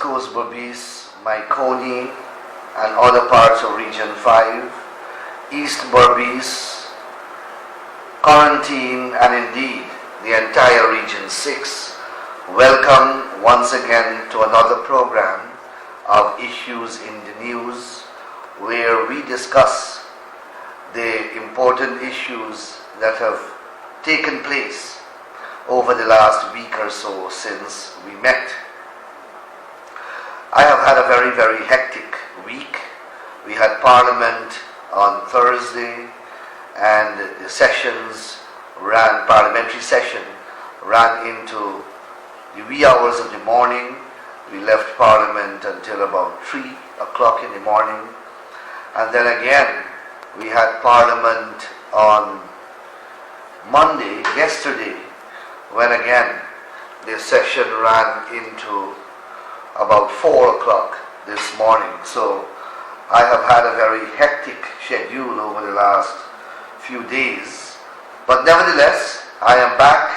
Coast Berbice, Maiconi, and other parts of Region 5, East Berbice, Quarantine, and indeed the entire Region 6, welcome once again to another program of Issues in the News, where we discuss the important issues that have taken place over the last week or so since we met. I have had a very, very hectic week. We had Parliament on Thursday, and the parliamentary session ran into the wee hours of the morning. We left Parliament until about 3 o'clock in the morning. And then again, we had Parliament on Monday, yesterday, when again the session ran into about 4 o'clock this morning. So I have had a very hectic schedule over the last few days. But nevertheless, I am back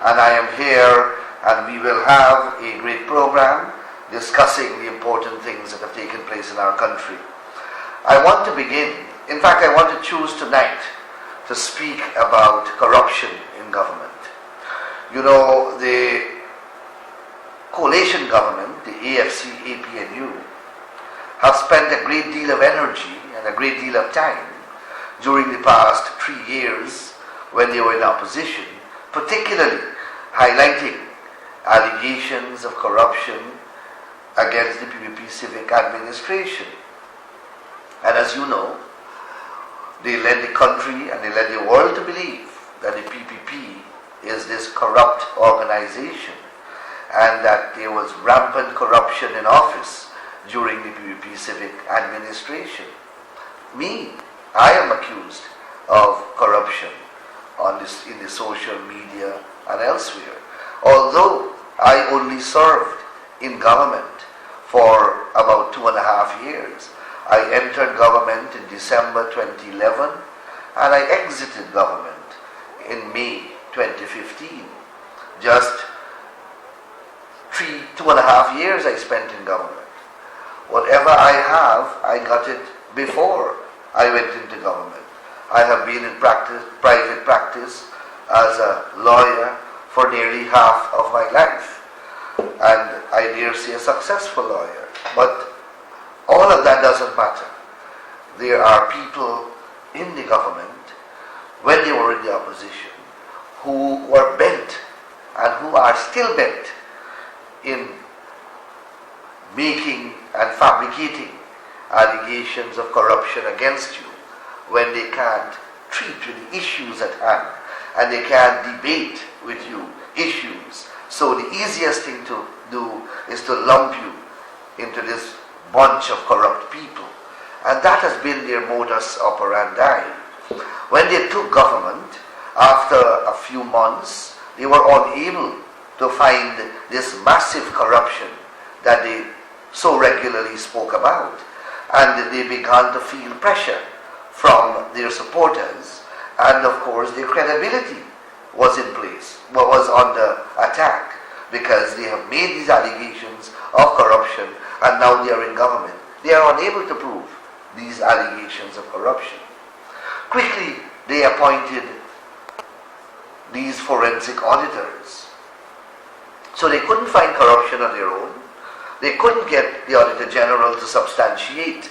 and I am here, and we will have a great program discussing the important things that have taken place in our country. I want to begin, in fact I want to choose tonight to speak about corruption in government. You know, the coalition government, the AFC, APNU, have spent a great deal of energy and a great deal of time during the past 3 years when they were in opposition, particularly highlighting allegations of corruption against the PPP civic administration. And as you know, they led the country and they led the world to believe that the PPP is this corrupt organization and that there was rampant corruption in office during the PPP civic administration. I am accused of corruption in the social media and elsewhere. Although I only served in government for about 2.5 years. I entered government in December 2011 and I exited government in May 2015. Just 2.5 years I spent in government. Whatever I have, I got it before I went into government. I have been in private practice as a lawyer for nearly half of my life, and I dare say a successful lawyer. But all of that doesn't matter. There are people in the government, when they were in the opposition, who were bent and who are still bent in making and fabricating allegations of corruption against you when they can't treat with the issues at hand and they can't debate with you issues. So the easiest thing to do is to lump you into this bunch of corrupt people. And that has been their modus operandi. When they took government, after a few months, they were unable to find this massive corruption that they so regularly spoke about. And they began to feel pressure from their supporters, and of course their credibility was in place, was under attack, because they have made these allegations of corruption and now they are in government. They are unable to prove these allegations of corruption. Quickly they appointed these forensic auditors. So they couldn't find corruption on their own. They couldn't get the Auditor General to substantiate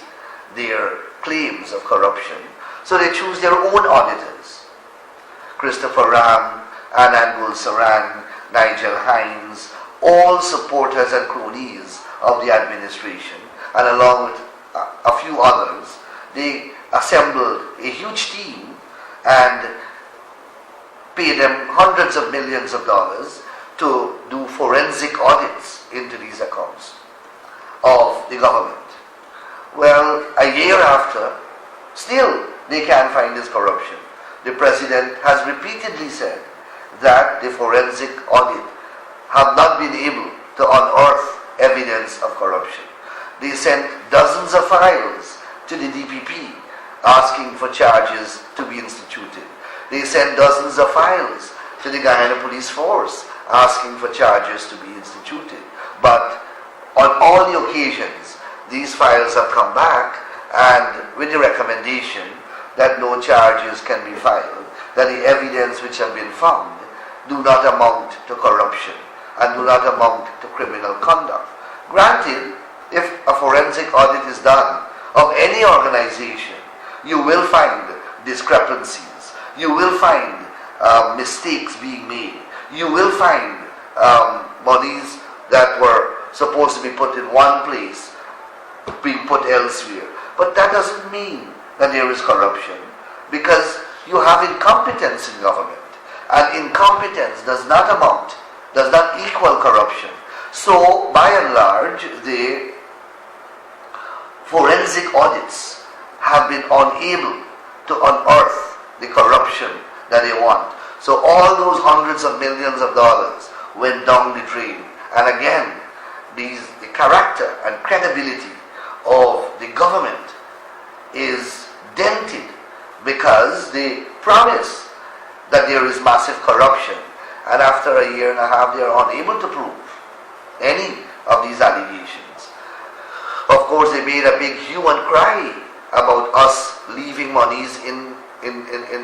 their claims of corruption. So they chose their own auditors. Christopher Ram, Anand Gulsaran, Nigel Hines, all supporters and cronies of the administration, and along with a few others, they assembled a huge team and paid them hundreds of millions of dollars to do forensic audits into these accounts of the government. Well, a year after, still they can't find this corruption. The President has repeatedly said that the forensic audit have not been able to unearth evidence of corruption. They sent dozens of files to the DPP asking for charges to be instituted. They sent dozens of files to the Guyana Police Force asking for charges to be instituted. But On all the occasions, these files have come back, and with the recommendation that no charges can be filed, that the evidence which have been found do not amount to corruption and do not amount to criminal conduct. Granted, if a forensic audit is done of any organization, you will find discrepancies, you will find mistakes being made, you will find monies that were supposed to be put in one place being put elsewhere. But that doesn't mean that there is corruption, because you have incompetence in government, and incompetence does not equal corruption. So by and large, the forensic audits have been unable to unearth the corruption that they want. So all those hundreds of millions of dollars went down the drain. And again, the character and credibility of the government is dented because they promise that there is massive corruption, and after a year and a half they are unable to prove any of these allegations. Of course, they made a big hue and cry about us leaving monies in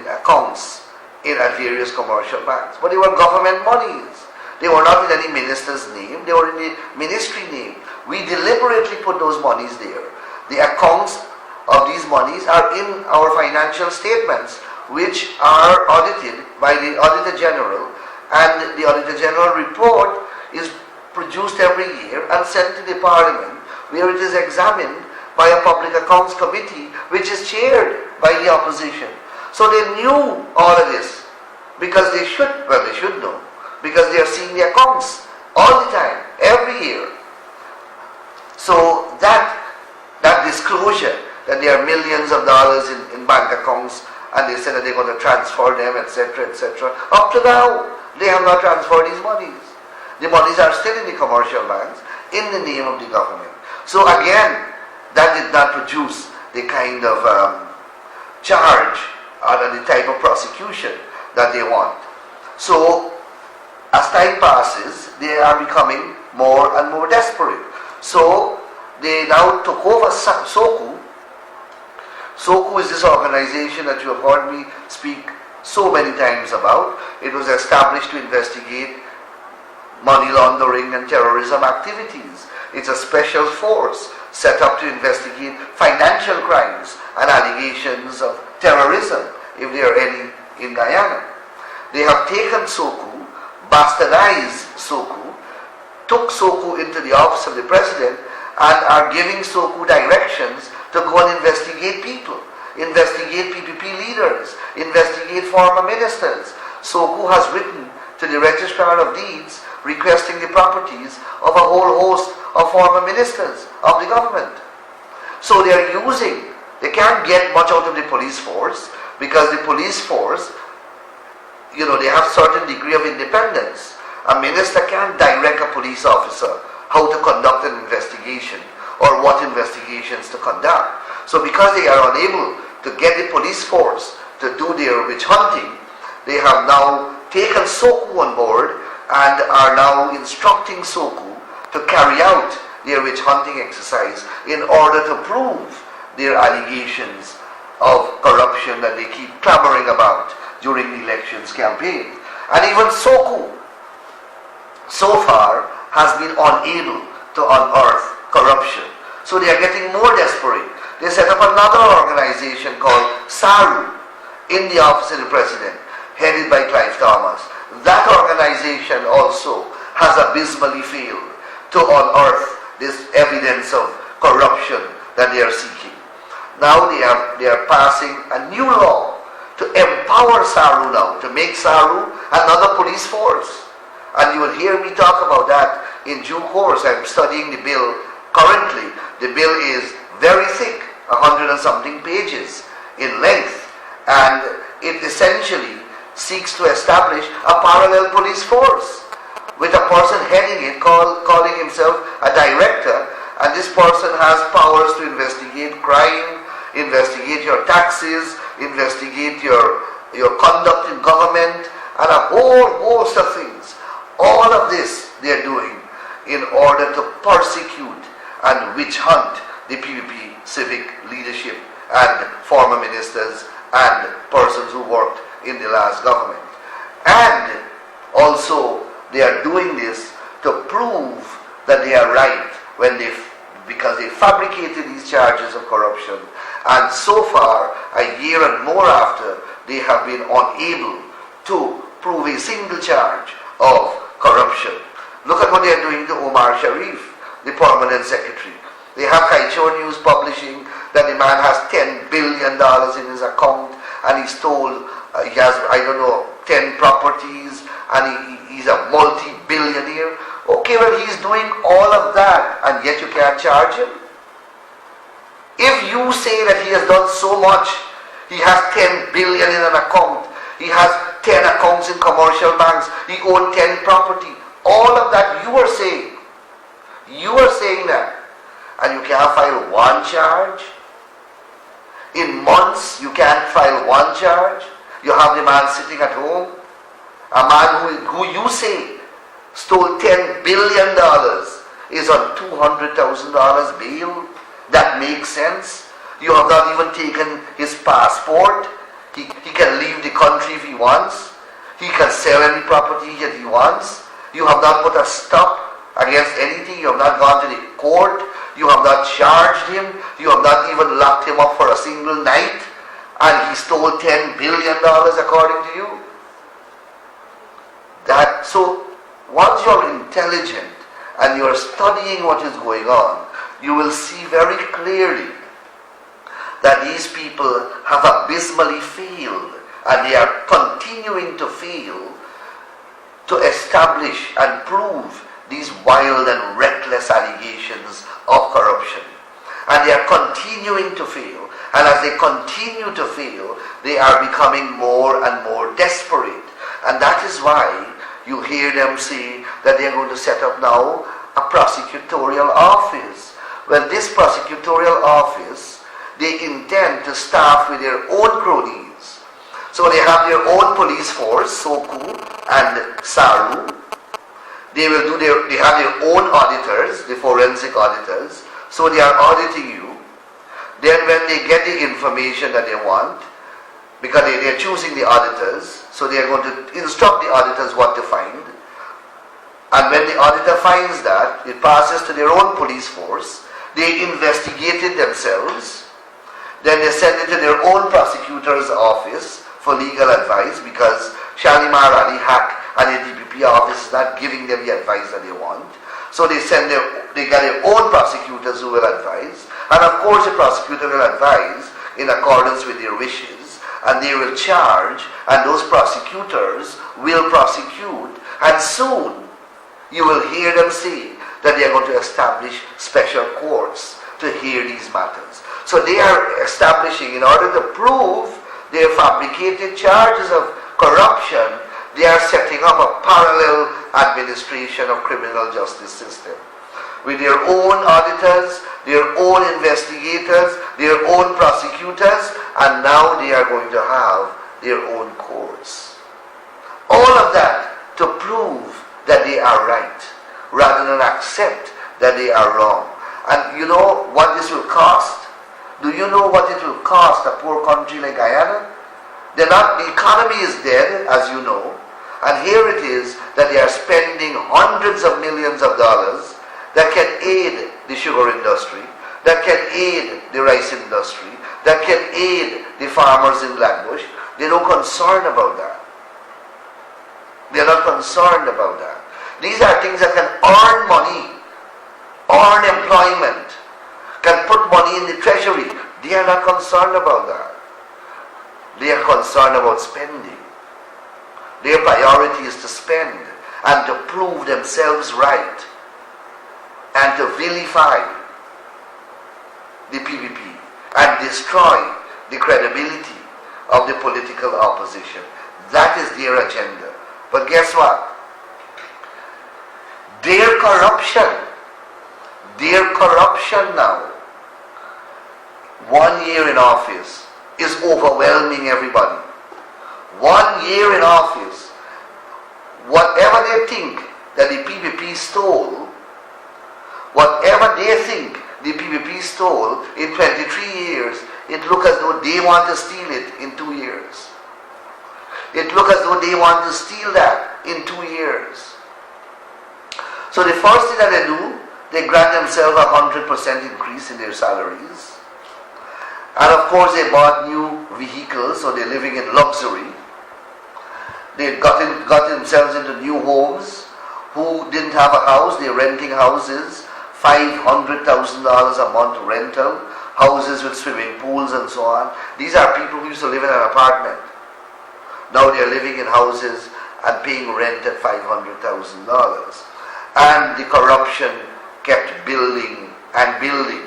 accounts at various commercial banks, but they were government monies. They were not in any minister's name, they were in the ministry name. We deliberately put those monies there. The accounts of these monies are in our financial statements, which are audited by the Auditor General, and the Auditor General report is produced every year and sent to the Parliament, where it is examined by a Public Accounts Committee, which is chaired by the opposition. So they knew all of this, because they should know, because they are seeing the accounts all the time, every year. So that disclosure that there are millions of dollars in bank accounts, and they said that they're going to transfer them, etc., etc. Up to now, they have not transferred these monies. The monies are still in the commercial banks, in the name of the government. So again, that did not produce the kind of charge or the type of prosecution that they want. So as time passes, they are becoming more and more desperate. So they now took over SOCU. SOCU is this organization that you have heard me speak so many times about. It was established to investigate money laundering and terrorism activities. It's a special force set up to investigate financial crimes and allegations of terrorism, if there are any in Guyana. They have taken SOCU, bastardized SOCU, took SOCU into the office of the president, and are giving SOCU directions to go and investigate people, investigate PPP leaders, investigate former ministers. SOCU has written to the Registrar of Deeds requesting the properties of a whole host of former ministers of the government. So they can't get much out of the police force, because the police force, they have certain degree of independence. A minister can't direct a police officer how to conduct an investigation or what investigations to conduct. So because they are unable to get the police force to do their witch hunting, they have now taken SOCU on board and are now instructing SOCU to carry out their witch hunting exercise in order to prove their allegations of corruption that they keep clamoring about during the elections campaign. And even SOCU, so far, has been unable to unearth corruption. So they are getting more desperate. They set up another organization called SARU in the office of the president, headed by Clive Thomas. That organization also has abysmally failed to unearth this evidence of corruption that they are seeking. Now they are passing a new law to empower SARU now, to make SARU another police force. And you will hear me talk about that in due course. I'm studying the bill currently. The bill is very thick, 100 and something pages in length, and it essentially seeks to establish a parallel police force with a person heading it, calling himself a director, and this person has powers to investigate crime, investigate your taxes, investigate your conduct in government, and a whole host of things. All of this they are doing in order to persecute and witch hunt the PPP civic leadership and former ministers and persons who worked in the last government. And also they are doing this to prove that they are right because they fabricated these charges of corruption, and so far, a year and more after, they have been unable to prove a single charge of corruption. Look at what they are doing to Omar Sharif, the permanent secretary. They have Kaichor News publishing that the man has $10 billion in his account, and he's told he has, 10 properties, and he's a multi-billionaire. Okay, well, he's doing all of that, and yet you can't charge him. If you say that he has done so much, he has 10 billion in an account, he has 10 accounts in commercial banks, he owns 10 property, all of that you are saying. You are saying that. And you can't file one charge. In months, you can't file one charge. You have the man sitting at home. A man who you say stole $10 billion is on $200,000 bail. That makes sense. You have not even taken his passport. He can leave the country if he wants. He can sell any property that he wants. You have not put a stop against anything. You have not gone to the court. You have not charged him. You have not even locked him up for a single night. And he stole $10 billion according to you. So once you're intelligent and you're studying what is going on, you will see very clearly that these people have abysmally failed, and they are continuing to fail to establish and prove these wild and reckless allegations of corruption. And they are continuing to fail. And as they continue to fail, they are becoming more and more desperate. And that is why you hear them say that they are going to set up now a prosecutorial office. Well, this prosecutorial office, they intend to staff with their own cronies. So they have their own police force, SOKU and SARU. They have their own auditors, the forensic auditors. So they are auditing you. Then when they get the information that they want, because they are choosing the auditors, so they are going to instruct the auditors what to find. And when the auditor finds that, it passes to their own police force. They investigate it themselves. Then they send it to their own prosecutor's office for legal advice, because Shalimar Ali Haq and the DPP office is not giving them the advice that they want. So they got their own prosecutors who will advise. And of course the prosecutor will advise in accordance with their wishes, and they will charge, and those prosecutors will prosecute, and soon you will hear them say that they are going to establish special courts to hear these matters. So they are establishing, in order to prove their fabricated charges of corruption, they are setting up a parallel administration of criminal justice system with their own auditors, their own investigators, their own prosecutors, and now they are going to have their own courts. All of that to prove that they are right, rather than accept that they are wrong. And you know what this will cost? Do you know what it will cost a poor country like Guyana? The economy is dead, as you know, and here it is that they are spending hundreds of millions of dollars that can aid the sugar industry, that can aid the rice industry, that can aid the farmers in Gladbush. They're not concerned about that. They're not concerned about that. These are things that can earn money, earn employment, can put money in the treasury. They are not concerned about that. They are concerned about spending. Their priority is to spend and to prove themselves right and to vilify the PPP and destroy the credibility of the political opposition. That is their agenda. But guess what? Their corruption now, 1 year in office, is overwhelming everybody. 1 year in office, whatever they think that the PPP stole, Whatever they think the PPP stole in 23 years, it looks as though they want to steal it in 2 years. It looks as though they want to steal that in 2 years. So the first thing that they do, they grant themselves a 100% increase in their salaries. And of course they bought new vehicles, so they're living in luxury. They got themselves into new homes. Who didn't have a house, they're renting houses, $500,000 a month rental, houses with swimming pools and so on. These are people who used to live in an apartment. Now they're living in houses and paying rent at $500,000. And the corruption kept building and building.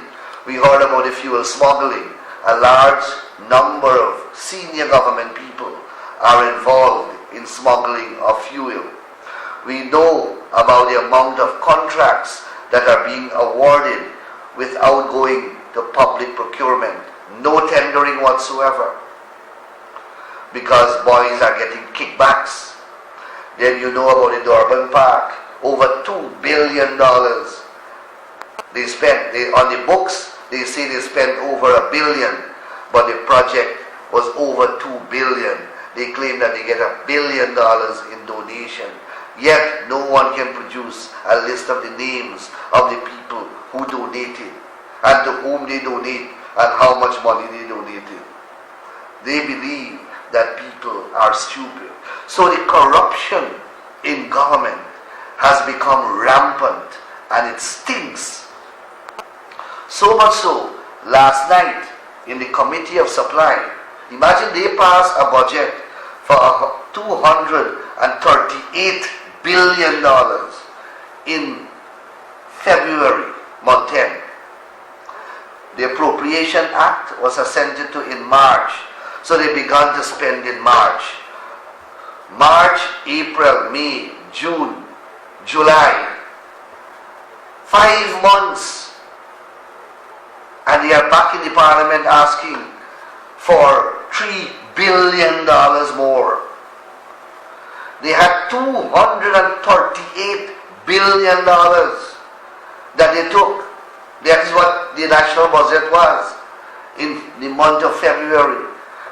We heard about the fuel smuggling. A large number of senior government people are involved in smuggling of fuel. We know about the amount of contracts that are being awarded without going to public procurement. No tendering whatsoever, because boys are getting kickbacks. Then you know about the Durban Park. Over $2 billion they spent. On the books, they say they spent over $1 billion, but the project was over $2 billion. They claim that they get $1 billion in donation. Yet no one can produce a list of the names of the people who donated and to whom they donate and how much money they donated. They believe that people are stupid. So the corruption in government has become rampant and it stinks. So much so, last night in the Committee of Supply, imagine they passed a budget for $238 billion in February, month 10. The Appropriation Act was assented to in March, so they began to spend in March. March, April, May, June, July. 5 months. And they are back in the Parliament asking for $3 billion more. They had $238 billion that they took. That is what the national budget was in the month of February.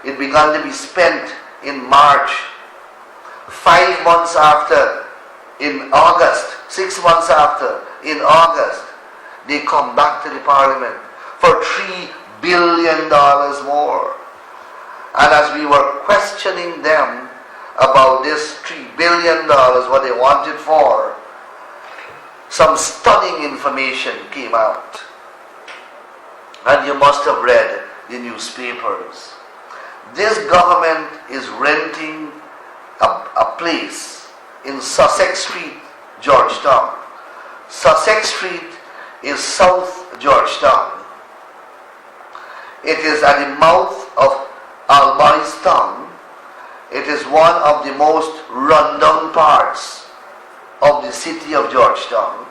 It began to be spent in March. 5 months after, in August, 6 months after, in August, they come back to the Parliament for $3 billion more. And as we were questioning them about this $3 billion, what they wanted for, some stunning information came out. And you must have read the newspapers. This government is renting a place in Sussex Street, Georgetown. Sussex Street is South Georgetown. It is at the mouth of Albarstown. It is one of the most rundown parts of the city of Georgetown.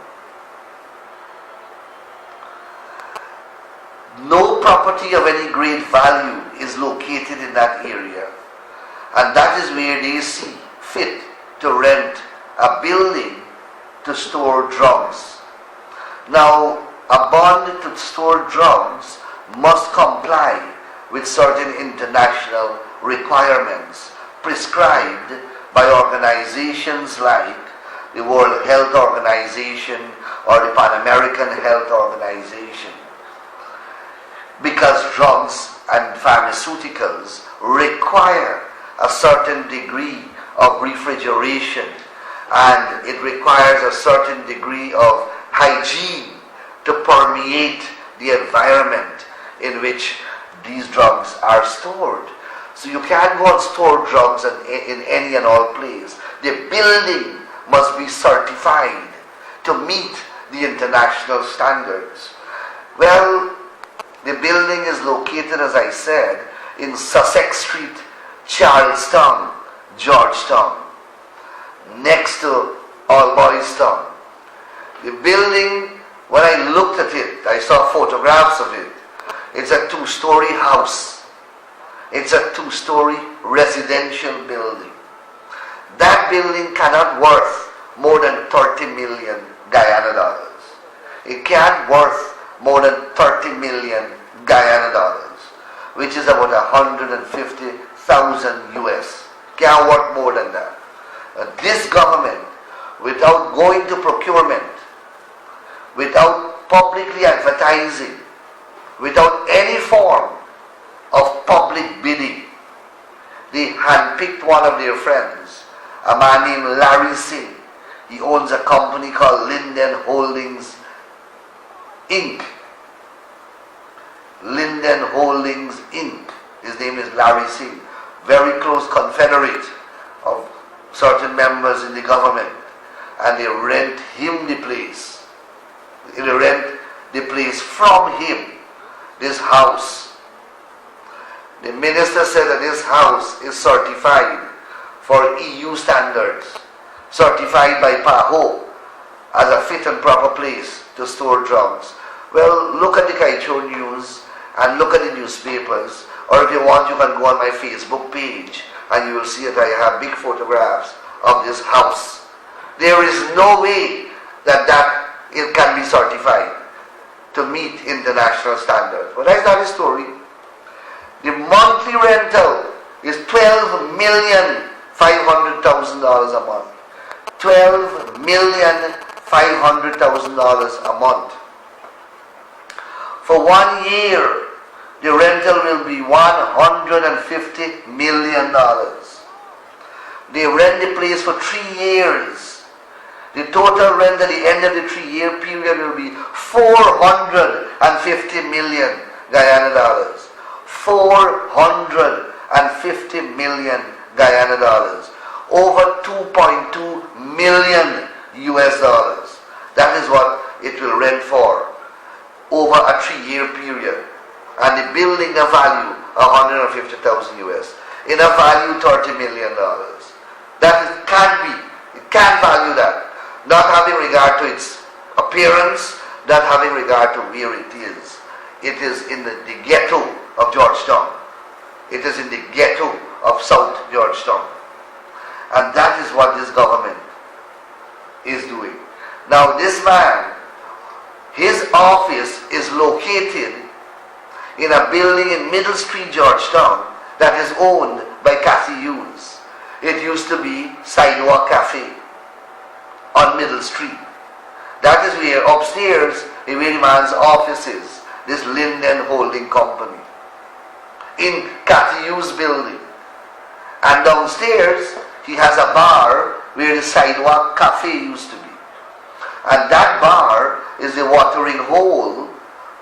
No property of any great value is located in that area, and that is where they see fit to rent a building to store drugs. Now, a bond to store drugs must comply with certain international requirements prescribed by organizations like the World Health Organization or the Pan American Health Organization. Because drugs and pharmaceuticals require a certain degree of refrigeration, and it requires a certain degree of hygiene to permeate the environment in which these drugs are stored. So you can't go and store drugs in any and all place. The building must be certified to meet the international standards. Well, the building is located, as I said, in Sussex Street, Charlestown, Georgetown, next to Albarstown. The building, when I looked at it, I saw photographs of it. It's a 2-story house. It's a 2-story residential building. That building cannot worth more than 30 million Guyana dollars. It can't worth more than 30 million Guyana dollars, which is about 150,000 US. Can't worth more than that. This government, without going to procurement, without publicly advertising, without any form of public bidding, they handpicked one of their friends, a man named Larry Singh. He owns a company called Linden Holdings Inc. Linden Holdings Inc. His name is Larry Singh. Very close confederate of certain members in the government. And they rent him the place. They rent the place from him, this house. The minister said that this house is certified for EU standards, certified by PAHO as a fit and proper place to store drugs. Well, look at the Kaicho News and look at the newspapers, or if you want, you can go on my Facebook page and you will see that I have big photographs of this house. There is no way that it can be certified to meet international standards. But that's not the story. The monthly rental is $12,500,000 a month. $12,500,000 a month. For 1 year, the rental will be $150 million. They rent the place for 3 years. The total rent at the end of the 3-year period will be 450 million Guyana dollars. 450 million Guyana dollars. Over 2.2 million US dollars. That is what it will rent for over a 3-year period. And the building a value of 150,000 US. In a value $30 million. That can't be. It can't value that. Not having regard to its appearance, not having regard to where it is. It is in the ghetto of Georgetown. It is in the ghetto of South Georgetown. And that is what this government is doing. Now this man, his office is located in a building in Middle Street, Georgetown, that is owned by Cathy Hughes. It used to be Sidewalk Cafe on Middle Street. That is where upstairs, where the man's office is, this Linden Holding Company, in Cathy Hughes building. And downstairs, he has a bar where the Sidewalk Cafe used to be. And that bar is the watering hole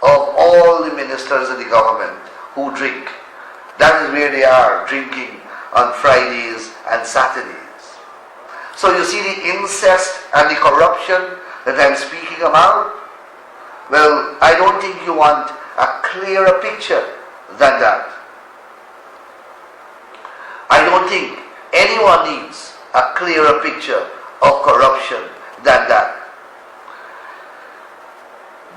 of all the ministers of the government who drink. That is where they are drinking on Fridays and Saturdays. So you see the incest and the corruption that I'm speaking about? Well, I don't think you want a clearer picture than that. I don't think anyone needs a clearer picture of corruption than that.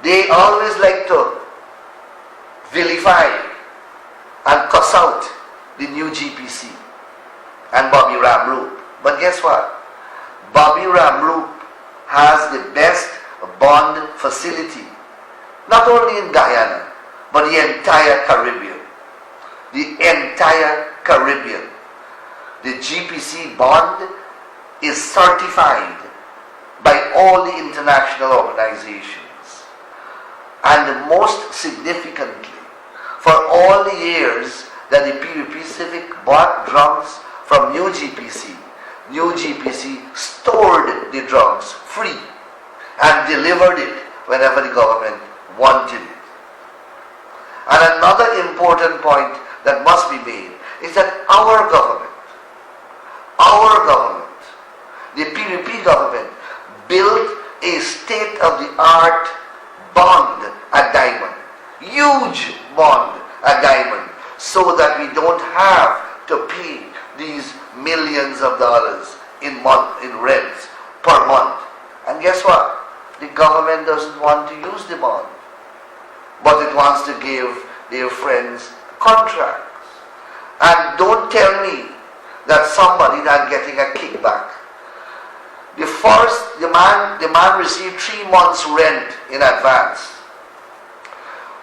They always like to vilify and cuss out the new GPC and Bobby Ramroop. But guess what? Bobby Ramroop has the best bond facility, not only in Guyana, but the entire Caribbean. The entire Caribbean. The GPC bond is certified by all the international organizations. And most significantly, for all the years that the PVP Civic bought drugs from New GPC stored the drugs free and delivered it whenever the government wanted it. And another important point that must be made is that our government, the PVP government, built a state-of-the-art bond at Diamond, huge bond at Diamond, so that we don't have to pay these millions of dollars in rents per month. And guess what? The government doesn't want to use the bond, but it wants to give their friends contracts. And don't tell me that somebody not getting a kickback. The man received 3 months rent in advance.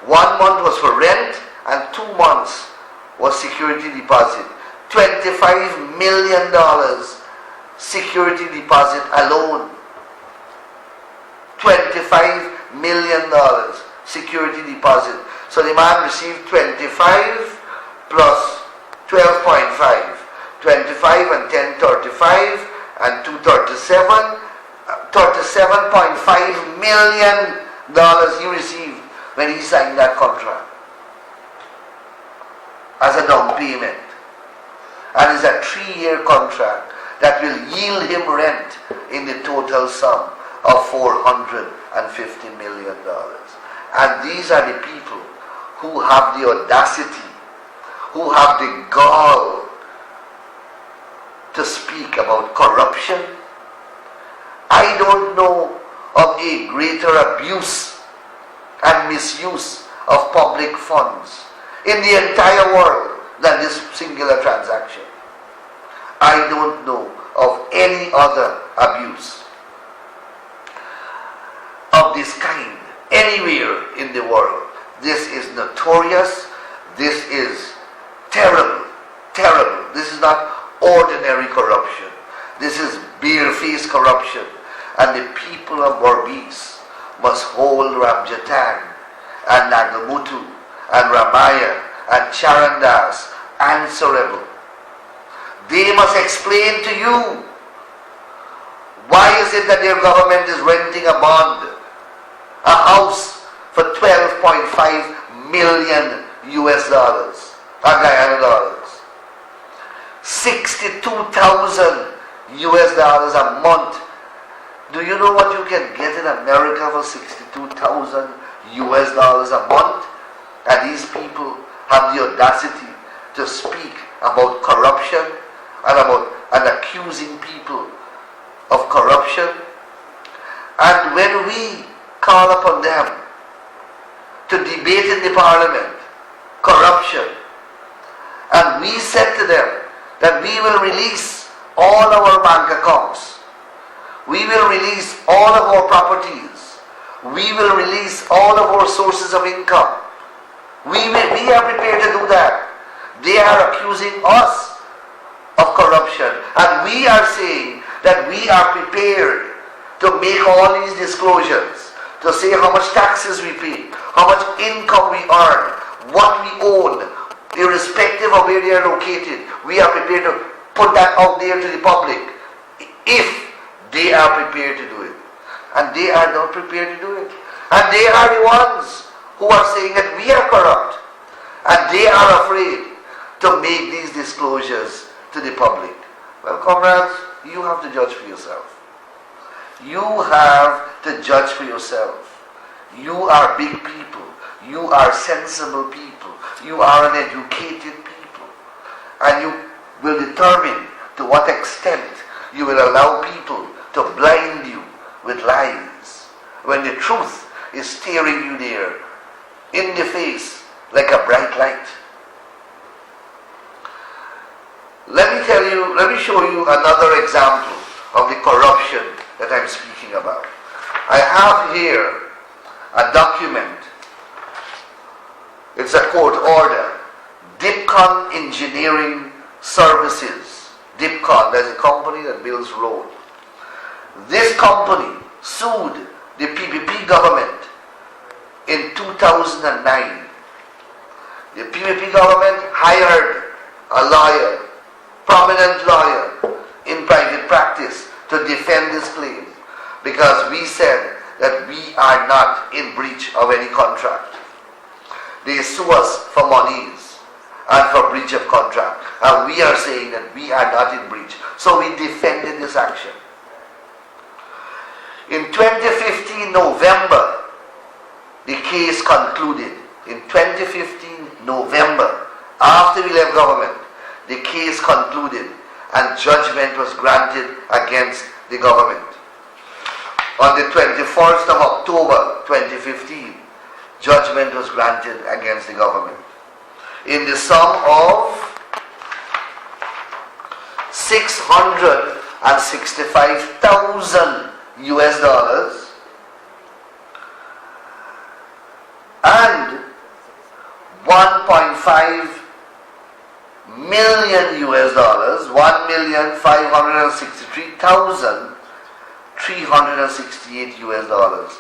1 month was for rent and 2 months was security deposit. $25 million security deposit alone. $25 million security deposit. So the man received 25 plus 12.5. 25 and 10, 35 and 2, 37. $37.5 million he received when he signed that contract as a down payment. And it's a 3-year contract that will yield him rent in the total sum of $450 million. And these are the people who have the audacity, who have the gall to speak about corruption. I don't know of a greater abuse and misuse of public funds in the entire world than this singular transaction. I don't know of any other abuse of this kind anywhere in the world. This is notorious. This is terrible. Terrible. This is not ordinary corruption. This is barefaced corruption. And the people of Berbice must hold Ramjatang and Nagamutu and Ramaya and Charandas answerable. They must explain to you, why is it that their government is renting a bond, a house for 12.5 million US dollars, Guyana dollars, 62,000 US dollars a month. Do you know what you can get in America for 62,000 US dollars a month? And these people have the audacity to speak about corruption and accusing people of corruption. And when we call upon them to debate in the parliament corruption, and we said to them that we will release all our bank accounts, we will release all of our properties, we will release all of our sources of income, we are prepared to do that. They are accusing us of corruption, and we are saying that we are prepared to make all these disclosures, to say how much taxes we pay, how much income we earn, what we own, irrespective of where they are located. We are prepared to put that out there to the public if they are prepared to do it. And they are not prepared to do it. And they are the ones who are saying that we are corrupt. And they are afraid to make these disclosures to the public. Well, comrades, you have to judge for yourself. You have to judge for yourself. You are big people. You are sensible people. You are an educated people. And you will determine to what extent you will allow people to blind you with lies when the truth is staring you there in the face like a bright light. Let me show you another example of the corruption that I'm speaking about. I have here a document. It's a court order. Dipcon Engineering Services. Dipcon, that's a company that builds road. This company sued the PPP government in 2009. The PPP government hired a lawyer, prominent lawyer in private practice, to defend this claim, because we said that we are not in breach of any contract. They sue us for monies and for breach of contract, and we are saying that we are not in breach. So we defended this action. In 2015 November, the case concluded. In 2015 November, after we left government, the case concluded and judgment was granted against the government. On the 21st of October 2015, judgment was granted against the government in the sum of $640 $165,000 US and 1.5 million US dollars, 1,563,368 US dollars,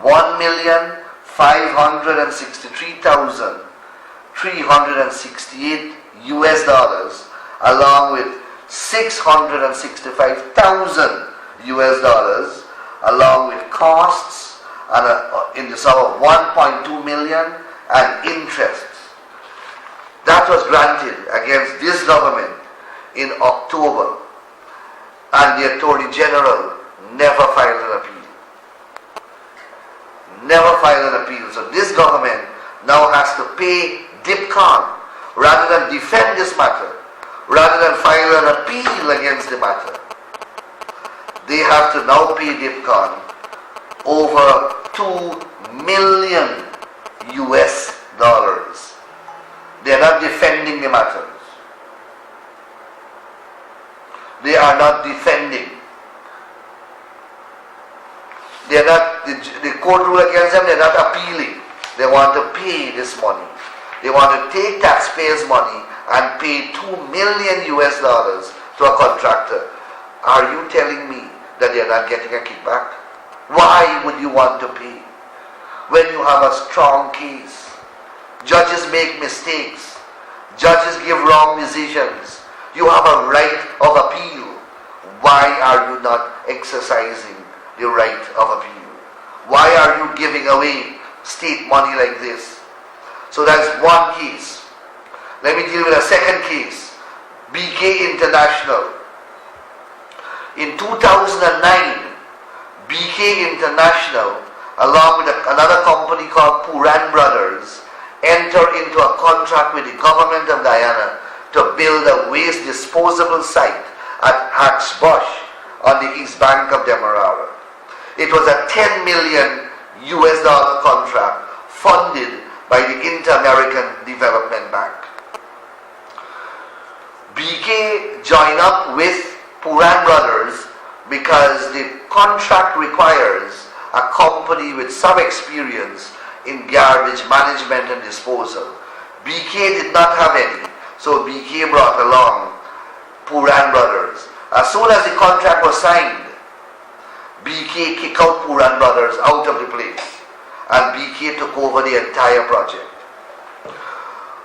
1,563,368 US dollars, along with 665,000 US dollars, along with costs and in the sum of 1.2 million and interest. That was granted against this government in October, and the Attorney General never filed an appeal. Never filed an appeal. So this government now has to pay DIPCON rather than defend this matter, rather than file an appeal against the matter. They have to now pay DIPCON over $2 million US dollars. They are not defending the matters. They are not defending. They are not, the court ruled against them, they are not appealing. They want to pay this money. They want to take taxpayers' money and pay $2 million US dollars to a contractor. Are you telling me that they are not getting a kickback? Why would you want to pay? When you have a strong case, judges make mistakes, judges give wrong decisions, you have a right of appeal. Why are you not exercising the right of appeal? Why are you giving away state money like this? So that's one case. Let me deal with a second case. BK International. In 2009, BK International, along with another company called Puran Brothers, entered into a contract with the government of Guyana to build a waste disposable site at Haxbush on the east bank of Demerara. It was a $10 million US contract funded by the Inter-American Development Bank. BK joined up with Puran Brothers because the contract requires a company with some experience in garbage management and disposal. BK did not have any, so BK brought along Puran Brothers. As soon as the contract was signed, BK kicked out Puran Brothers out of the place, and BK took over the entire project.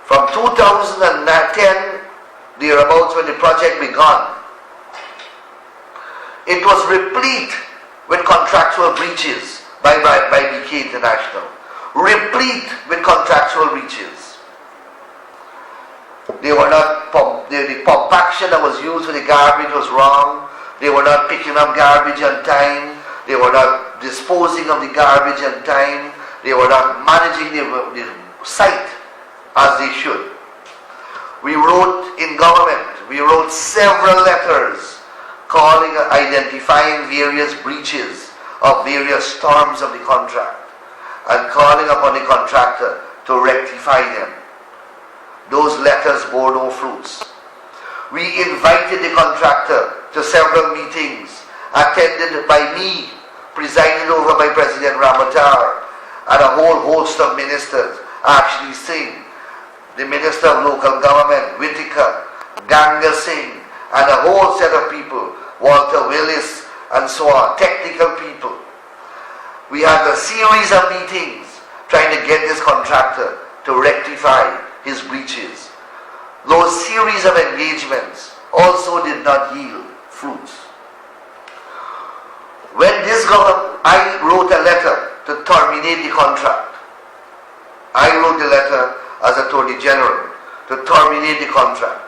From 2010, thereabouts when the project began, it was replete with contractual breaches by BK International. Replete with contractual breaches. They were not the compaction that was used for the garbage was wrong. They were not picking up garbage on time. They were not disposing of the garbage on time. They were not managing the site as they should. We wrote in government, we wrote several letters identifying various breaches of various terms of the contract and calling upon the contractor to rectify them. Those letters bore no fruits. We invited the contractor to several meetings attended by me, presided over by President Ramatar, and a whole host of ministers, Ashley Singh, the Minister of Local Government, Whitaker, Ganga Singh, and a whole set of people, Walter Willis, and so on, technical people. We had a series of meetings trying to get this contractor to rectify his breaches. Those series of engagements also did not yield fruits. When this government, I wrote a letter to terminate the contract. I wrote the letter as Attorney General to terminate the contract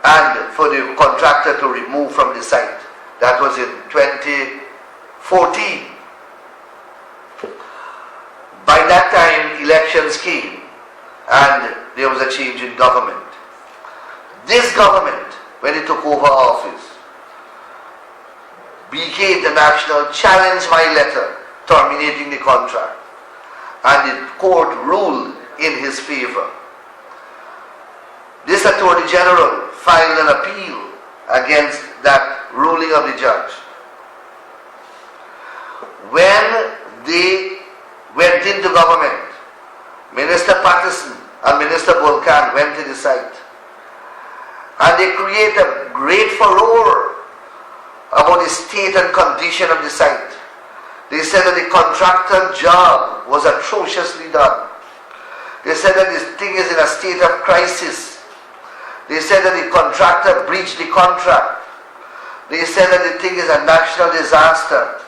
and for the contractor to remove from the site. That was in 2014. By that time, elections came and there was a change in government. This government, when it took over office, BK International challenged my letter terminating the contract, and the court ruled in his favor. This Attorney General filed an appeal against that ruling of the judge. When they went into government, Minister Patterson and Minister Bulkan went to the site, and they created a great furore about the state and condition of the site. They said that the contractor job was atrociously done. They said that this thing is in a state of crisis. They said that the contractor breached the contract. They said that the thing is a national disaster,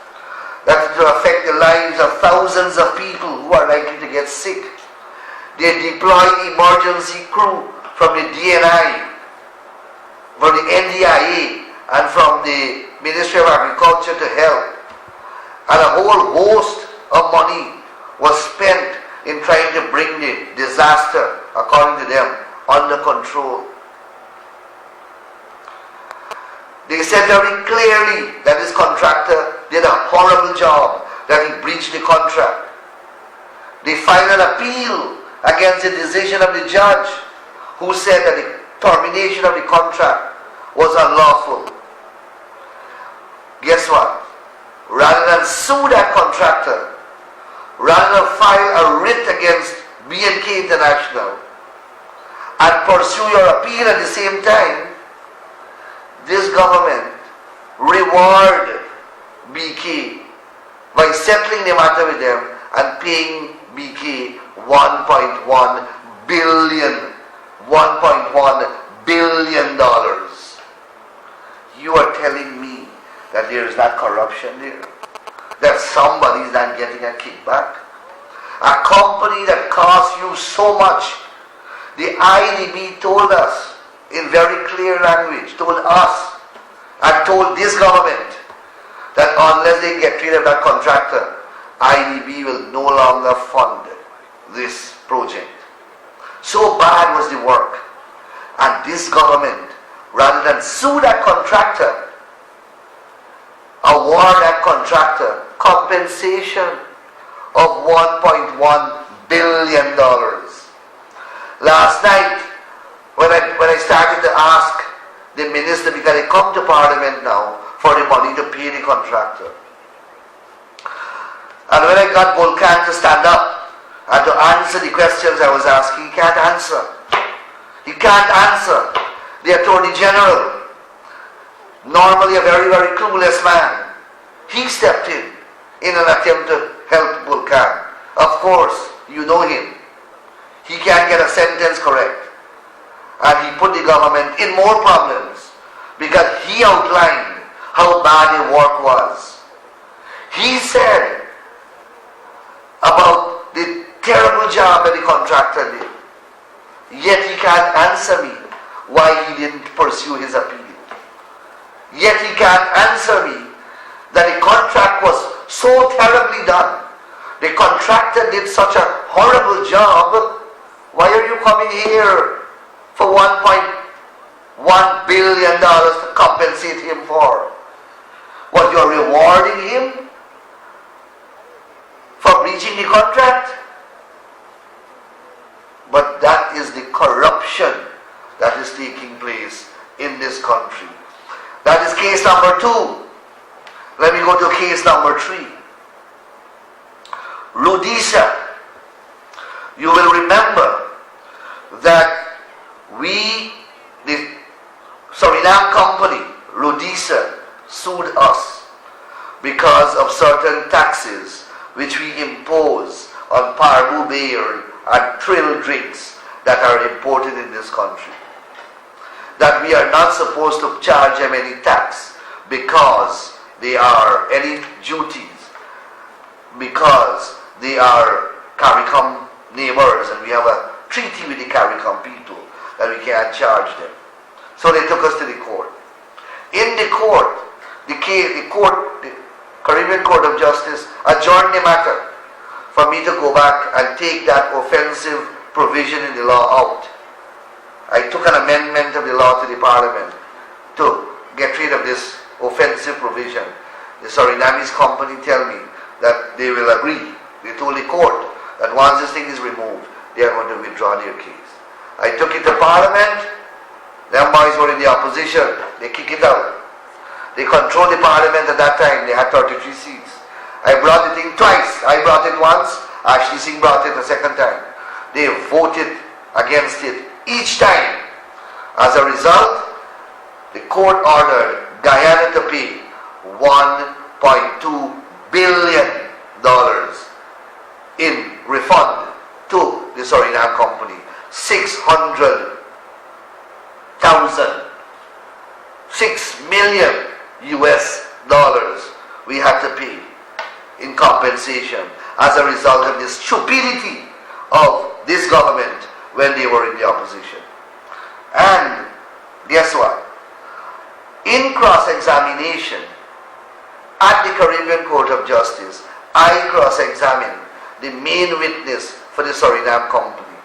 that it will affect the lives of thousands of people who are likely to get sick. They deployed emergency crew from the DNI, from the NDIA, and from the Ministry of Agriculture to help. And a whole host of money was spent in trying to bring the disaster, according to them, under control. They said very clearly that this contractor did a horrible job, that he breached the contract. They filed an appeal against the decision of the judge, who said that the termination of the contract was unlawful. Guess what? Rather than sue that contractor, rather than file a writ against B&K International and pursue your appeal at the same time, this government reward BK by settling the matter with them and paying BK $1.1 billion. You are telling me that there is not corruption there? That somebody is not getting a kickback? A company that costs you so much. The IDB told us in very clear language, told us and told this government that unless they get rid of that contractor, IDB will no longer fund this project. So bad was the work. And this government, rather than sue that contractor, award that contractor compensation of $1.1 billion. Last night, when I started to ask the minister, because they come to Parliament now for the money to pay the contractor, and when I got Bulkan to stand up and to answer the questions I was asking, he can't answer. He can't answer. The Attorney General, normally a very, very clueless man, he stepped in an attempt to help Bulkan. Of course, you know him. He can't get a sentence correct. And he put the government in more problems because he outlined how bad the work was. He said about the terrible job that the contractor did. Yet he can't answer me why he didn't pursue his appeal. Yet he can't answer me that the contract was so terribly done. The contractor did such a horrible job. Why are you coming here for $1.1 billion to compensate him for? What, you're rewarding him for breaching the contract? But that is the corruption that is taking place in this country. That is case number 2. Let me go to case number 3. Rhodesia. You will remember that the Suriname company, Rhodesia, sued us because of certain taxes which we impose on Parbu beer and Trill drinks that are imported in this country. That we are not supposed to charge them any tax because they are any duties, because they are CARICOM neighbors and we have a treaty with the CARICOM people that we can't charge them. So they took us to the court. In the court, the Caribbean Court of Justice adjourned the matter for me to go back and take that offensive provision in the law out. I took an amendment of the law to the Parliament to get rid of this offensive provision. The Surinamese company tell me that they will agree. They told the court that once this thing is removed, they are going to withdraw their case. I took it to Parliament. Them boys were in the opposition. they kick it out. They controlled the parliament at that time. They had 33 seats. I brought the thing twice. I brought it once. Ashley Singh brought it a second time. They voted against it each time. As a result, the court ordered Guyana to pay $1.2 billion in refund to the Suriname company. 6 million US dollars we had to pay in compensation as a result of the stupidity of this government when they were in the opposition. And guess what? In cross-examination at the Caribbean Court of Justice, I cross-examined the main witness for the Suriname company.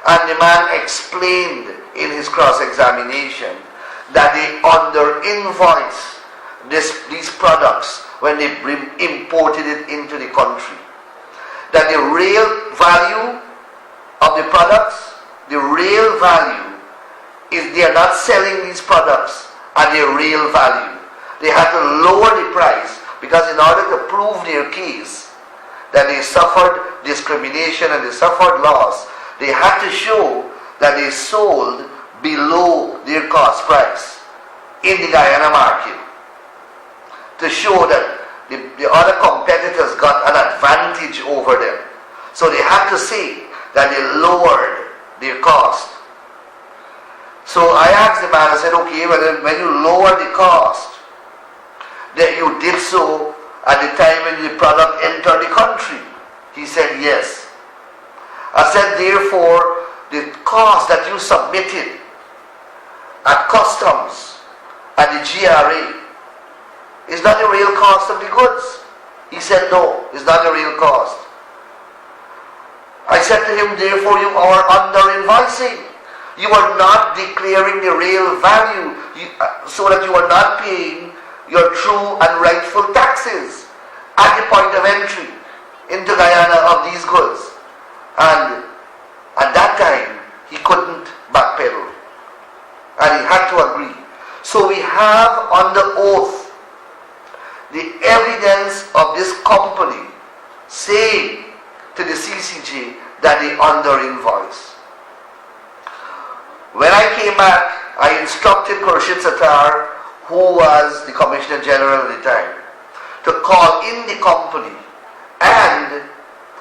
And the man explained in his cross-examination that they under-invoice these products when they imported it into the country. That the real value of the products, the real value is they are not selling these products at their real value. They had to lower the price because in order to prove their case that they suffered discrimination and they suffered loss, they had to show that they sold below their cost price in the Guyana market, to show that the other competitors got an advantage over them. So they had to say that they lowered their cost. So I asked the man, I said, okay, when you lower the cost, that you did so at the time when the product entered the country? He said, yes. I said, therefore, the cost that you submitted at customs, at the GRA, is not the real cost of the goods. He said, no, it's not the real cost. I said to him, therefore you are under-invoicing. You are not declaring the real value so that you are not paying your true and rightful taxes at the point of entry into Guyana of these goods. And at that time, he couldn't backpedal. And he had to agree. So we have under oath the evidence of this company saying to the CCJ that they under-invoice. When I came back, I instructed Khurshid Sattar, who was the Commissioner General at the time, to call in the company and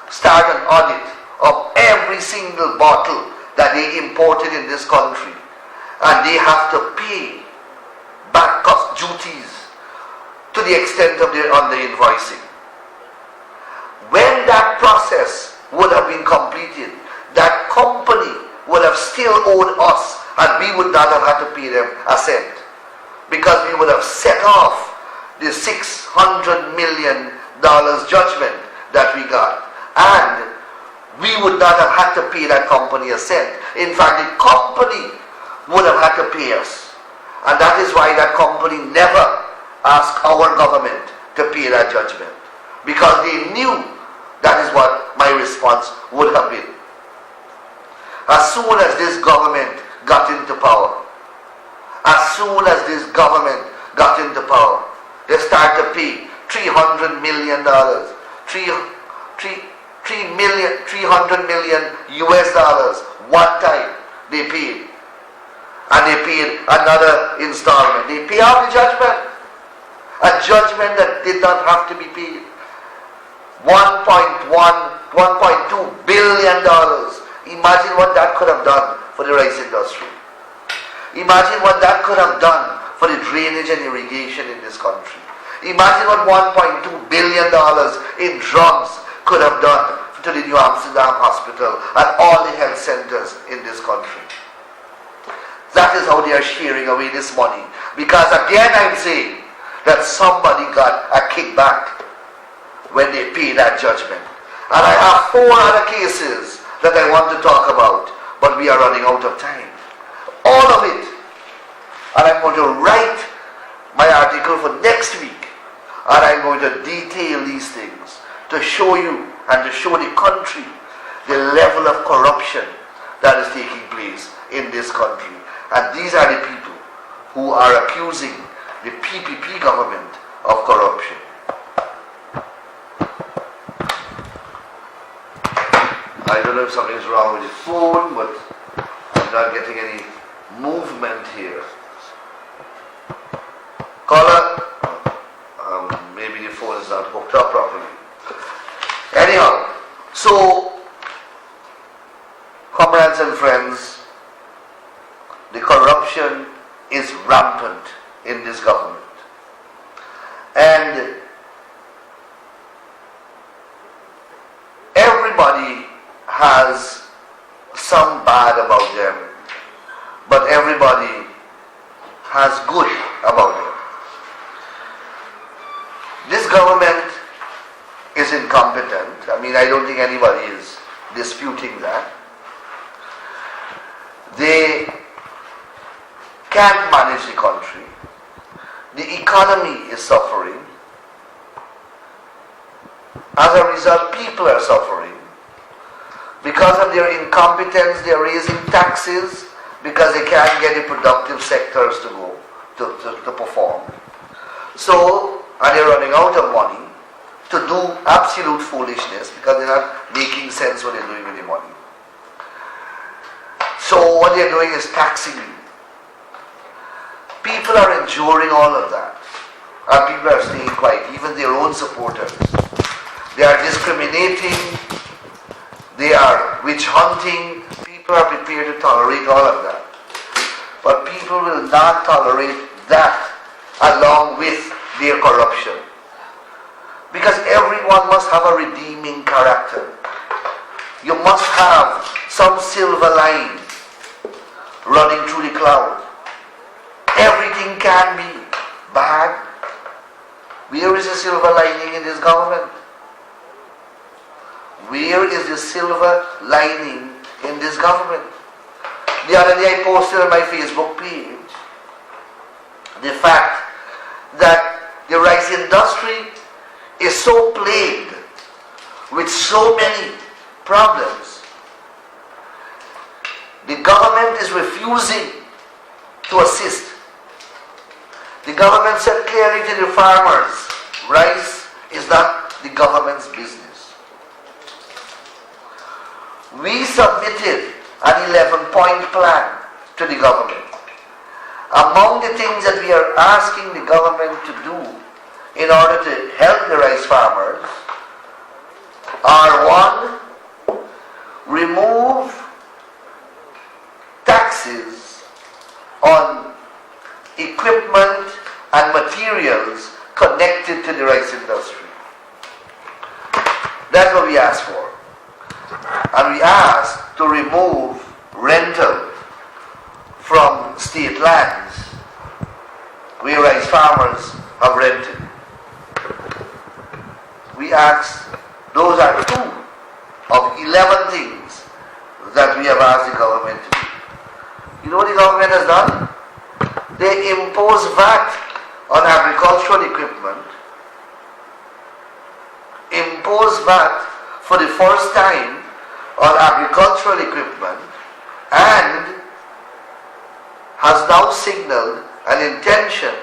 start an audit of every single bottle that they imported in this country. And they have to pay back cost duties to the extent of their under-invoicing. When that process would have been completed, that company would have still owed us and we would not have had to pay them a cent, because we would have set off the $600 million judgment that we got, and we would not have had to pay that company a cent. In fact, the company would have had to pay us, and that is why that company never asked our government to pay that judgment, because they knew that is what my response would have been. As soon as this government got into power, they started to pay $300 million, $300 million US dollars one time they paid. And they paid another installment. They pay off the judgment. A judgment that did not have to be paid. $1.2 billion. Imagine what that could have done for the rice industry. Imagine what that could have done for the drainage and irrigation in this country. Imagine what $1.2 billion in drugs could have done to the New Amsterdam Hospital and all the health centers in this country. That is how they are sharing away this money. Because again I'm saying that somebody got a kickback when they pay that judgment. And I have 4 other cases that I want to talk about, but we are running out of time. All of it. And I'm going to write my article for next week, and I'm going to detail these things to show you and to show the country the level of corruption that is taking place in this country. And these are the people who are accusing the PPP government of corruption. I don't know if something's wrong with the phone, but I'm not getting any movement here. Caller, maybe the phone is not hooked up properly. Anyhow, so, comrades and friends, the corruption is rampant in this government. And everybody has some bad about them, but everybody has good about them. This government is incompetent. I mean, I don't think anybody is disputing that. They can't manage the country. The economy is suffering. As a result, people are suffering. Because of their incompetence, they are raising taxes because they can't get the productive sectors to go to perform. So, and they're running out of money to do absolute foolishness because they're not making sense what they're doing with the money. So what they're doing is taxing you. People are enduring all of that. And people are staying quiet, even their own supporters. They are discriminating. They are witch hunting. People are prepared to tolerate all of that. But people will not tolerate that along with their corruption. Because everyone must have a redeeming character. You must have some silver line running through the cloud. Everything can be bad. Where is the silver lining in this government? Where is the silver lining in this government? The other day I posted on my Facebook page the fact that the rice industry is so plagued with so many problems. The government is refusing to assist. The government said clearly to the farmers, rice is not the government's business. We submitted an 11-point plan to the government. Among the things that we are asking the government to do in order to help the rice farmers are: 1, remove taxes on equipment and materials connected to the rice industry. That's what we asked for. And we asked to remove rental from state lands where rice farmers have rented. We asked, those are 2 of 11 things that we have asked the government to do. You know what the government has done? They impose VAT on agricultural equipment, impose VAT for the first time on agricultural equipment, and has now signaled an intention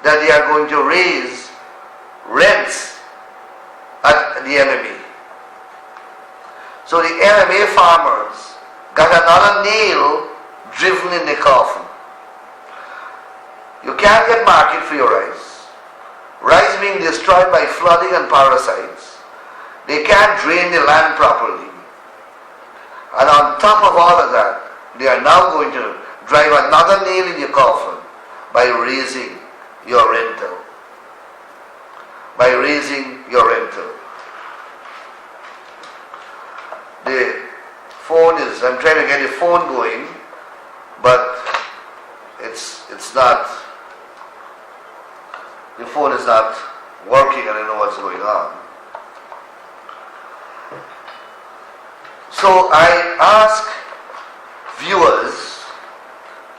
that they are going to raise rents at the MMA. So the MMA farmers got another nail driven in the coffin. You can't get market for your rice. Rice being destroyed by flooding and parasites. They can't drain the land properly. And on top of all of that, they are now going to drive another nail in your coffin by raising your rental. By raising your rental. The phone is, I'm trying to get the phone going, but it's not, the phone is not working. I don't know what's going on. So I ask viewers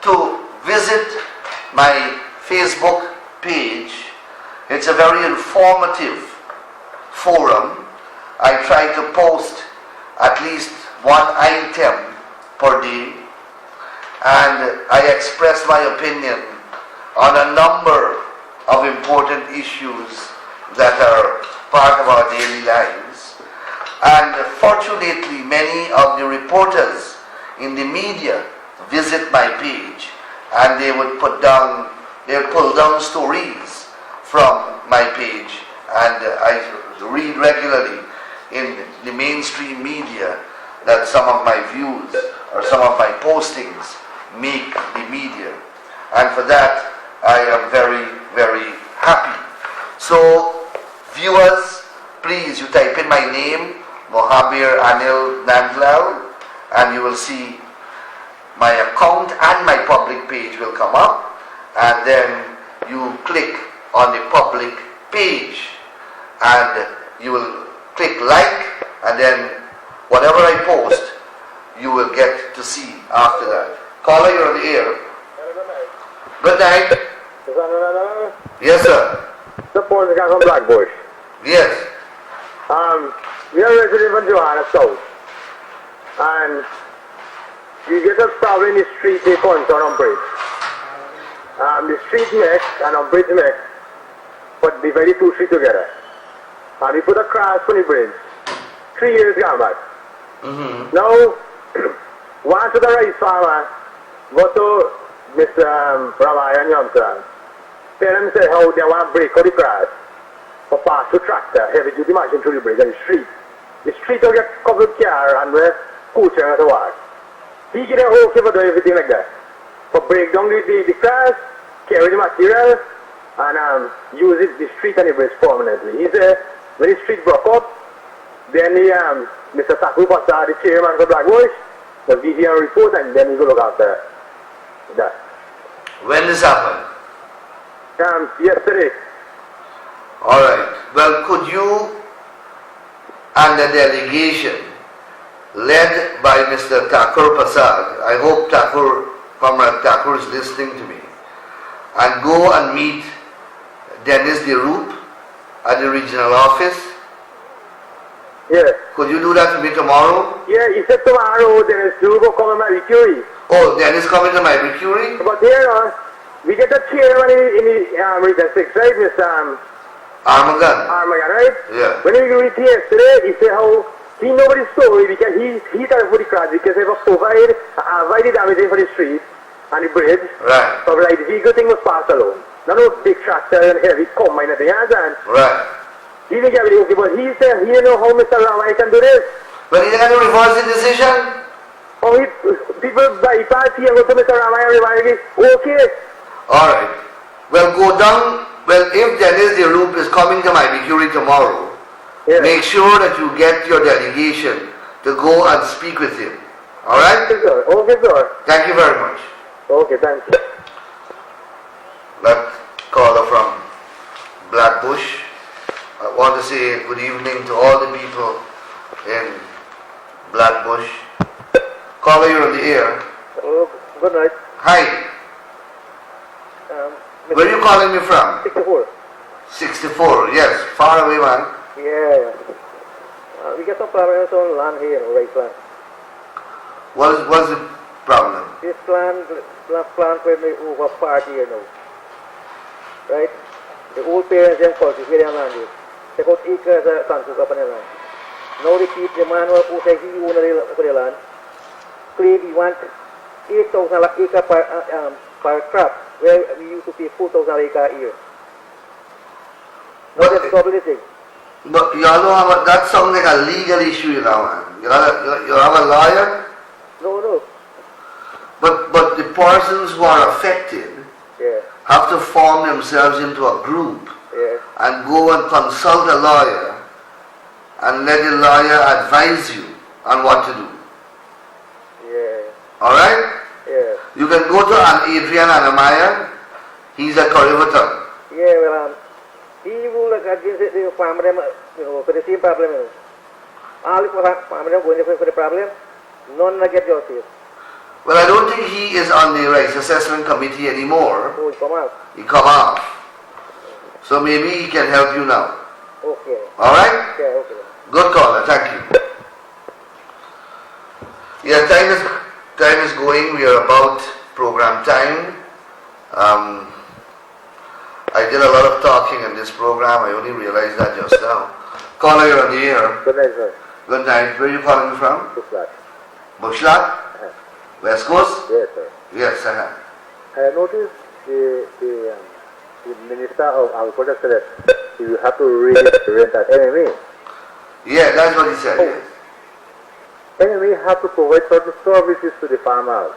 to visit my Facebook page. It's a very informative forum. I try to post at least 1 item per day, and I express my opinion on a number of important issues that are part of our daily lives. And fortunately, many of the reporters in the media visit my page, and they would pull down stories from my page, and I read regularly in the mainstream media that some of my views or some of my postings make the media, and for that I am very, very happy. So viewers, please, you type in my name, Mohabir Anil Nandlal, and you will see my account and my public page will come up, and then you click on the public page and you will click like, and then whatever I post you will get to see after that. Caller, you're on the air. Good night. Yes, sir. Suppose the guy from Blackbush. Yes. We are resident from Johanna South. And you get a problem in the street, they concern on bridge. The street next and on bridge next, but divide the two streets together. And we put a cross on the bridge. 3 years gone back. Now, once the rice farmer go to Mr. Ramayan Yamsan, tell him say how they want to break out the cross for pass to tractor, heavy duty machine through the bridge and the street. The street will get covered with car and where coaching at the work. He get a whole for doing everything like that. For break down the cross, carry the material, and use the street and the bridge permanently. He said when the street broke up, then Mr. Taku Pasar, the chairman for Blackbush, will give him a report, and then he will look after that. When this happened? Yesterday. Alright. Well, could you and the delegation led by Mr. Thakur Pasad, I hope Comrade Thakur is listening to me, and go and meet Dennis Deroop at the regional office? Yeah. Could you do that to me tomorrow? Yeah, he said tomorrow Dennis Deroop will come to my Curie. Oh, Dennis coming to my Curie? But here, we get a chairman in the region 6, right, Mr. Armagan, right? Yeah. When we read yesterday, he said how he knows the story because he tried for the crowd because they were provide the damaging for the street and the bridge. Right. So like the vehicle thing was passed alone. Not no big tractor and heavy combine at the hands and right. he didn't get it okay, but he said he didn't know how Mr. Ramai can do this. But he's going to reverse the decision? Oh, people bypass here and go to Mr. Ramai and remind okay. Alright. Well, go down. Well, if Dennis Deroop is coming to my Curie tomorrow, Yeah. make sure that you get your delegation to go and speak with him. Alright? Okay, sir. Okay, sir. Thank you very much. Okay, thank you. That caller from Blackbush. I want to say good evening to all the people in Blackbush. Caller, you're on the air. Oh, good night. Hi. Where are you calling me from? 64. 64, yes. Far away, man. Yeah. We get some problems on land here, right land. What's the problem? This plant where they over 40 years now. Right? The old parents them cultivate their land here. They got acres of country up on the land. Now the people, the man who say he own the land, claim he want 8,000 acre per crop, where we used to pay 4,000 acre a year. Now that's double the thing. But you all know that sounds like a legal issue, you know, man. You have a lawyer? No. But the persons who are affected Yeah. have to form themselves into a group Yeah. and go and consult a lawyer and let the lawyer advise you on what to do. Yeah. Alright? Yeah. You can go to an Adrian Anamaya. He's a Korivatam. Yeah, well, he will against the farmer, for the same problem. All the farmer going for the problem, none get justice. Well, I don't think he is on the Rights Assessment Committee anymore. Oh, he come out. He come off. So maybe he can help you now. Okay. Alright? Yeah, okay. Good caller, thank you. Yeah, time is going. We are about program time. I did a lot of talking in this program. I only realized that just now. Caller, you're on the air. Good night, sir. Good night. Where are you calling me from? Good luck. Bushlat? West Coast? Yes, sir. Yes, I noticed the Minister of Agriculture said that you have to raise the rent at MMA. Yeah, that's what he said. Yes. MMA have to provide certain services to the farmers.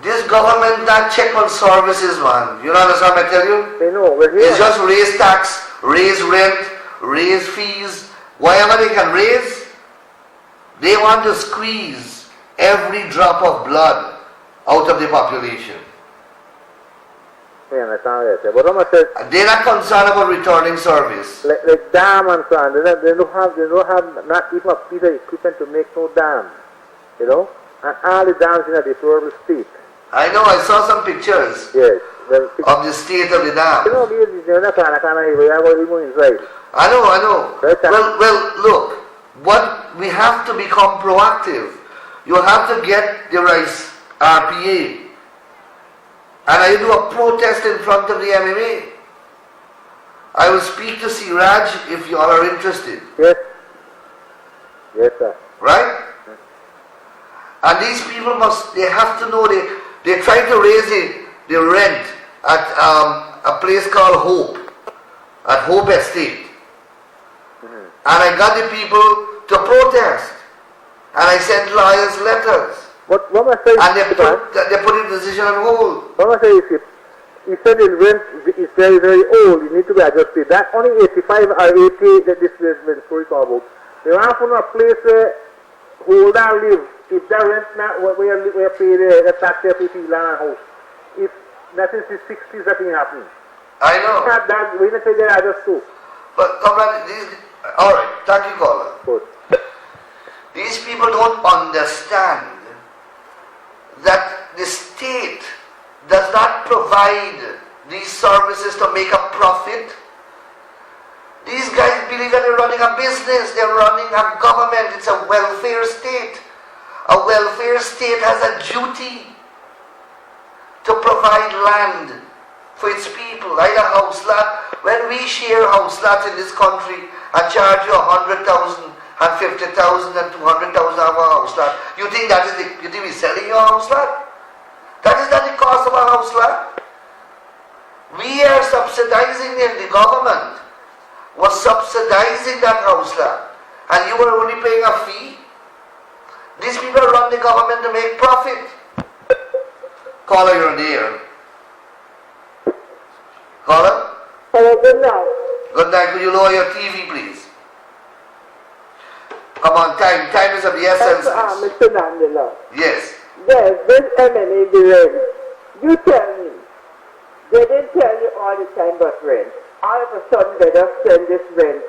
This government not check on services, man. You know understand what I tell you? They know. Well, here It's just raise tax, raise rent, raise fees, whatever they can raise. They want to squeeze every drop of blood out of the population. I understand that, sir. But I'm saying, They're not concerned about returning service. like dam and so on, they don't have not even a piece of equipment to make no dam. You know? And all the dams in a deplorable state. I know, I saw some pictures Yes. of the state of the dam. You know, you're not kind of we have even inside. I know. Right, sir. Well, look, what we have to become proactive. You have to get the rice RPA. And I do a protest in front of the MMA. I will speak to Siraj if you all are interested. Yes. Yes, sir. Right? And these people they have to know, they try to raise the rent at a place called Hope, at Hope Estate. And I got the people to protest. And I sent lawyers letters. What am I saying? And they put the decision on hold. What am I saying? You said the rent is very, very old. You need to be adjusted. That only 85 or 80 that this is the story about. They want to a place where hold and live. If that rent not where pay the tax there for the land house. If that is the 60s that thing happening. I know. That we not say they adjust too. But comrade, alright, thank you, caller. Good. These people don't understand that the state does not provide these services to make a profit. These guys believe that they're running a business, they're running a government, it's a welfare state. A welfare state has a duty to provide land for its people, like a house lot. When we share house lots in this country and charge you 100,000 and 50,000 and 200,000 of a house lot, you think you think we're selling you a house lot? That is not the cost of a house lot. We are subsidizing them. The government was subsidizing that house lot, and you were only paying a fee. These people run the government to make profit. Caller, you're on the air. Caller? Hello, good night. Good night. Could you lower your TV, please? Come on, time is of the essence. Mr. Nandela. Yes. Yes, this MMA, the rent. You tell me. They didn't tell you all the time about rent. All of a sudden, they just send this rent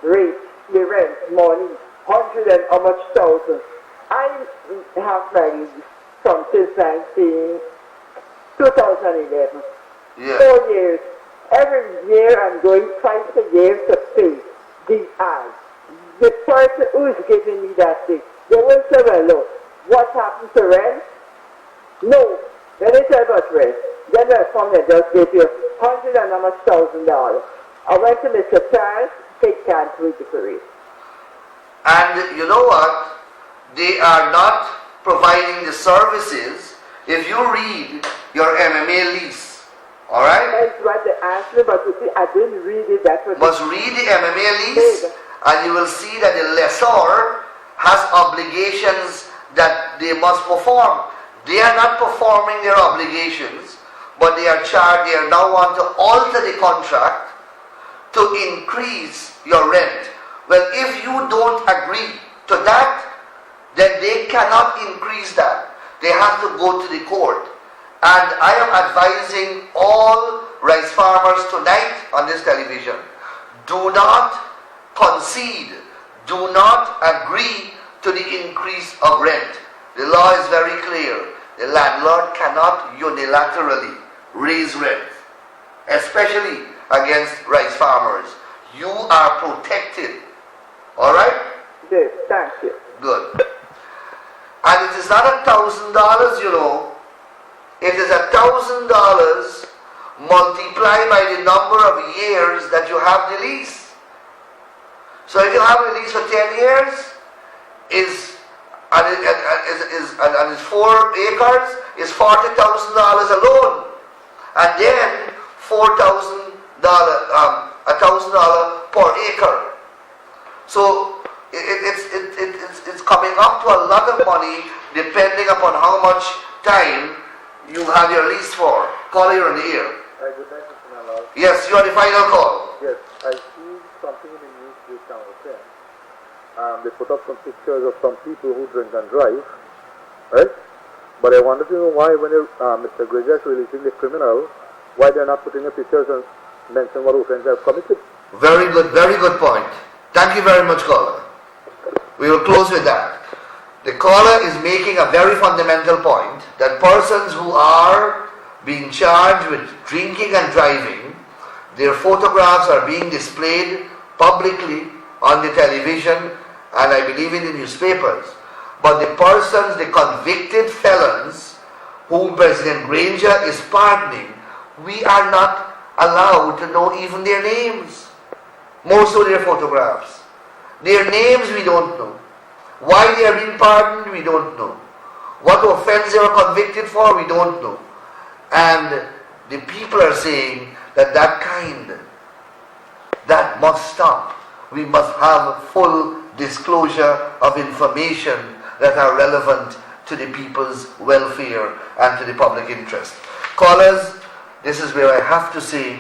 rate, the rent money, 100 and how much thousand. I have married from since 2011. Yeah. 4 years. Every year I'm going twice a year to pay the ads. The person who is giving me that thing, they will say, well, look, what happened to rent? No. Then they tell about rent. Then they'll come and just give you $100 and how much $1,000. I went to Mr. Charles, they can't read it for it. And you know what? They are not providing the services. If you read your MMA lease, alright? That's what they asked me, but you see, I didn't read it. That's what Must read the MMA lease, and you will see that the lessor has obligations that they must perform. They are not performing their obligations, but they are now want to alter the contract to increase your rent. Well, if you don't agree to that, then they cannot increase that. They have to go to the court. And I am advising all rice farmers tonight on this television, do not concede, do not agree to the increase of rent. The law is very clear. The landlord cannot unilaterally raise rent, especially against rice farmers. You are protected. Alright? Yes, thank you. Good. And it is not $1,000, you know. It is $1,000 multiply by the number of years that you have the lease. So if you have a lease for 10 years, and it's 4 acres, is $40,000 alone, and then $1,000 per acre. So it's coming up to a lot of money depending upon how much time you have your lease for. Caller, you're on the air. Good night, Mr. Nalal. Yes, you are the final call. Yes, I see something in the news this time of thing. They put up some pictures of some people who drink and drive, right? But I wonder to know why when Mr. Gregor is releasing the criminal, why they're not putting the pictures and mention what offense they have committed. Very good point. Thank you very much, caller. We will close with that. The caller is making a very fundamental point that persons who are being charged with drinking and driving, their photographs are being displayed publicly on the television and I believe in the newspapers. But the persons, the convicted felons whom President Granger is pardoning, we are not allowed to know even their names. More so their photographs. Their names we don't know. Why they are being pardoned, we don't know. What offense they were convicted for, we don't know. And the people are saying that that must stop. We must have full disclosure of information that are relevant to the people's welfare and to the public interest. Callers, this is where I have to say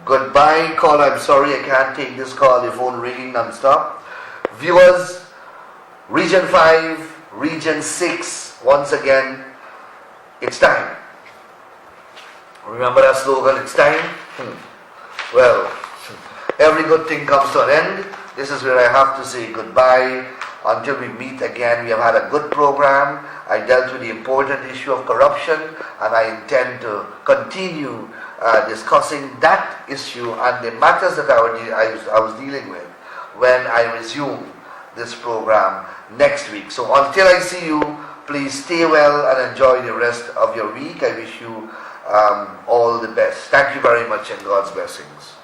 goodbye. Caller, I'm sorry I can't take this call. The phone ringing non-stop. Viewers, Region 5, Region 6, once again, it's time. Remember that slogan, it's time? Well, every good thing comes to an end. This is where I have to say goodbye. Until we meet again, we have had a good program. I dealt with the important issue of corruption, and I intend to continue discussing that issue and the matters that I was dealing with when I resume this program next week. So until I see you, please stay well and enjoy the rest of your week. I wish you all the best. Thank you very much and God's blessings.